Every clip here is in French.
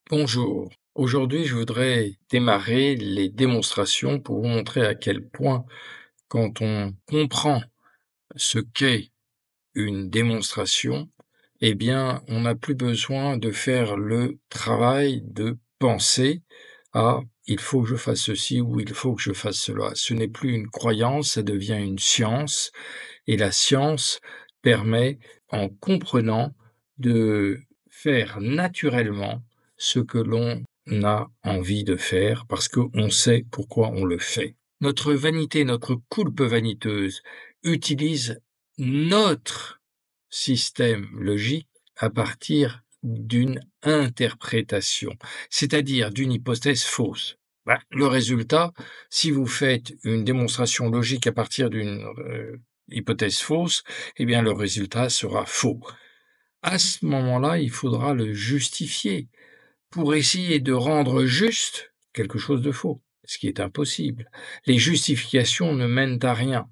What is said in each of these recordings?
Bonjour. Aujourd'hui, je voudrais démarrer les démonstrations pour vous montrer à quel point, quand on comprend ce qu'est une démonstration, eh bien, on n'a plus besoin de faire le travail de penser à il faut que je fasse ceci ou il faut que je fasse cela. Ce n'est plus une croyance, ça devient une science et la science permet, en comprenant, de faire naturellement ce que l'on a envie de faire parce qu'on sait pourquoi on le fait. Notre vanité, notre coulpe vaniteuse utilise notre système logique à partir d'une interprétation, c'est-à-dire d'une hypothèse fausse. Le résultat, si vous faites une démonstration logique à partir d'une hypothèse fausse, eh bien le résultat sera faux. À ce moment-là, il faudra le justifier pour essayer de rendre juste quelque chose de faux, ce qui est impossible. Les justifications ne mènent à rien.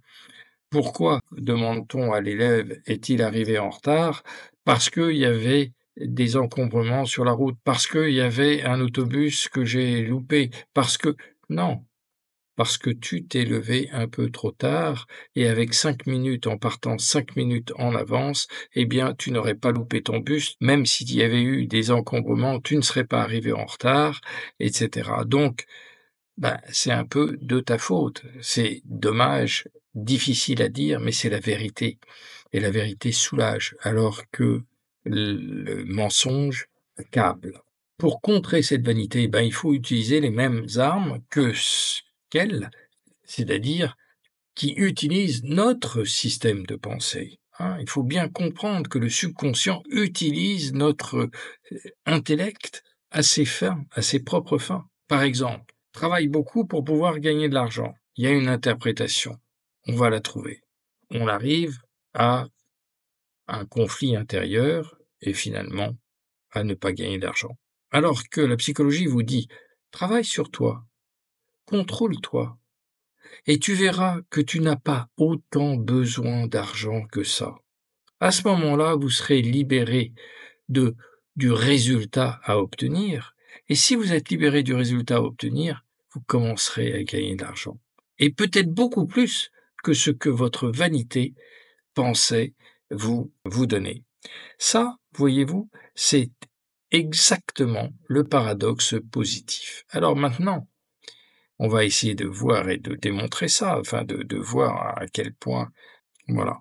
Pourquoi, demande-t-on à l'élève, est-il arrivé en retard? Parce qu'il y avait des encombrements sur la route, parce qu'il y avait un autobus que j'ai loupé, parce que... Non, parce que tu t'es levé un peu trop tard et avec 5 minutes en partant 5 minutes en avance, eh bien, tu n'aurais pas loupé ton bus, même s'il y avait eu des encombrements, tu ne serais pas arrivé en retard, etc. Donc, c'est un peu de ta faute. C'est dommage, difficile à dire, mais c'est la vérité. Et la vérité soulage, alors que le mensonge accable. Pour contrer cette vanité, il faut utiliser les mêmes armes qu'elle, c'est-à-dire qui utilisent notre système de pensée. Hein. Il faut bien comprendre que le subconscient utilise notre intellect à ses fins, à ses propres fins. Par exemple, travaille beaucoup pour pouvoir gagner de l'argent. Il y a une interprétation. On va la trouver. On arrive à un conflit intérieur et finalement à ne pas gagner d'argent. Alors que la psychologie vous dit travaille sur toi, contrôle-toi, et tu verras que tu n'as pas autant besoin d'argent que ça. À ce moment-là, vous serez libéré de du résultat à obtenir, et si vous êtes libéré du résultat à obtenir, vous commencerez à gagner de l'argent. Et peut-être beaucoup plus que ce que votre vanité pensait vous donner. Ça, voyez-vous, c'est exactement le paradoxe positif. Alors maintenant, on va essayer de voir et de démontrer ça, enfin de voir à quel point, voilà.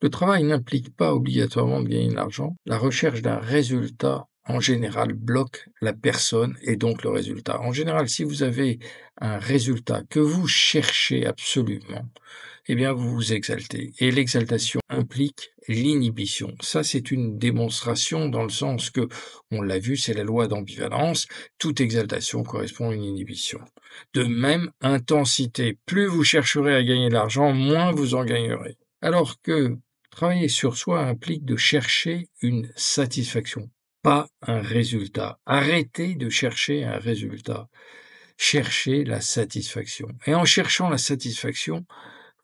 Le travail n'implique pas obligatoirement de gagner de l'argent. La recherche d'un résultat, en général, bloque la personne et donc le résultat. En général, si vous avez un résultat que vous cherchez absolument, eh bien, vous vous exaltez. Et l'exaltation implique l'inhibition. Ça, c'est une démonstration dans le sens que, on l'a vu, c'est la loi d'ambivalence. Toute exaltation correspond à une inhibition. De même, intensité. Plus vous chercherez à gagner de l'argent, moins vous en gagnerez. Alors que travailler sur soi implique de chercher une satisfaction, pas un résultat. Arrêtez de chercher un résultat. Cherchez la satisfaction. Et en cherchant la satisfaction,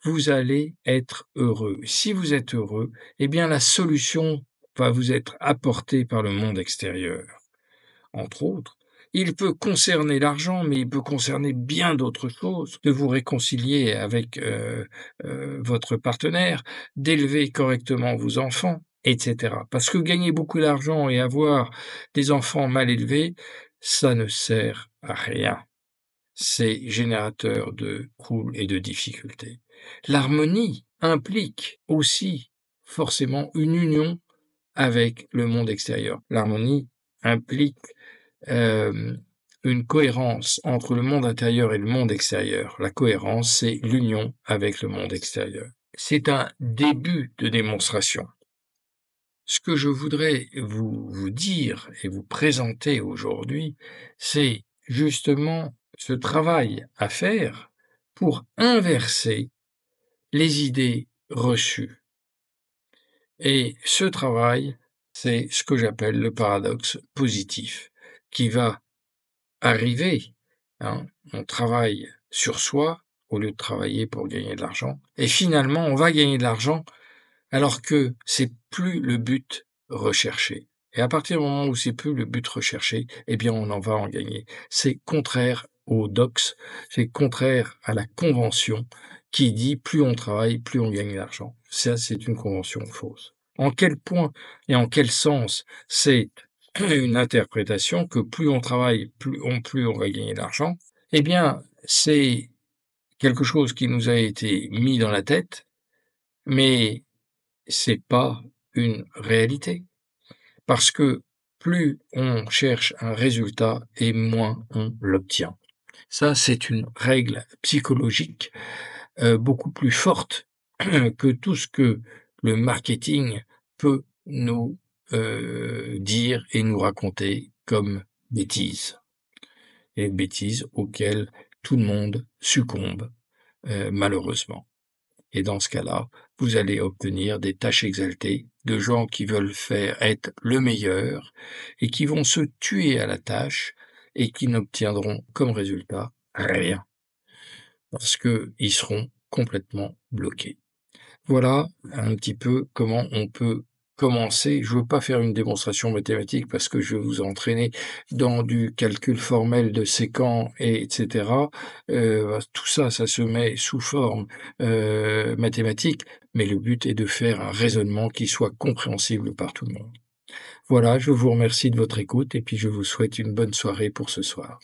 vous allez être heureux. Si vous êtes heureux, eh bien la solution va vous être apportée par le monde extérieur. Entre autres, il peut concerner l'argent, mais il peut concerner bien d'autres choses, de vous réconcilier avec votre partenaire, d'élever correctement vos enfants, etc. Parce que gagner beaucoup d'argent et avoir des enfants mal élevés, ça ne sert à rien. C'est générateur de troubles et de difficultés. L'harmonie implique aussi forcément une union avec le monde extérieur. L'harmonie implique une cohérence entre le monde intérieur et le monde extérieur. La cohérence, c'est l'union avec le monde extérieur. C'est un début de démonstration. Ce que je voudrais vous dire et vous présenter aujourd'hui, c'est justement ce travail à faire pour inverser les idées reçues. Et ce travail, c'est ce que j'appelle le paradoxe positif, qui va arriver, hein. On travaille sur soi au lieu de travailler pour gagner de l'argent, et finalement, on va gagner de l'argent alors que c'est plus le but recherché. et à partir du moment où c'est plus le but recherché, eh bien, on en va en gagner. C'est contraire au dox, c'est contraire à la convention qui dit: «Plus on travaille, plus on gagne d'argent». Ça, c'est une convention fausse. En quel point et en quel sens c'est une interprétation que plus on travaille, plus on va gagner d'argent? Eh bien, c'est quelque chose qui nous a été mis dans la tête, mais c'est pas une réalité. Parce que plus on cherche un résultat et moins on l'obtient. Ça, c'est une règle psychologique, beaucoup plus forte que tout ce que le marketing peut nous, dire et nous raconter comme bêtises, et bêtises auxquelles tout le monde succombe, malheureusement. Et dans ce cas-là, vous allez obtenir des tâches exaltées de gens qui veulent faire être le meilleur et qui vont se tuer à la tâche et qui n'obtiendront comme résultat rien, parce qu'ils seront complètement bloqués. Voilà un petit peu comment on peut commencer. Je veux pas faire une démonstration mathématique parce que je vais vous entraîner dans du calcul formel de séquent et etc. Tout ça, ça se met sous forme, mathématique, mais le but est de faire un raisonnement qui soit compréhensible par tout le monde. Voilà, je vous remercie de votre écoute et puis je vous souhaite une bonne soirée pour ce soir.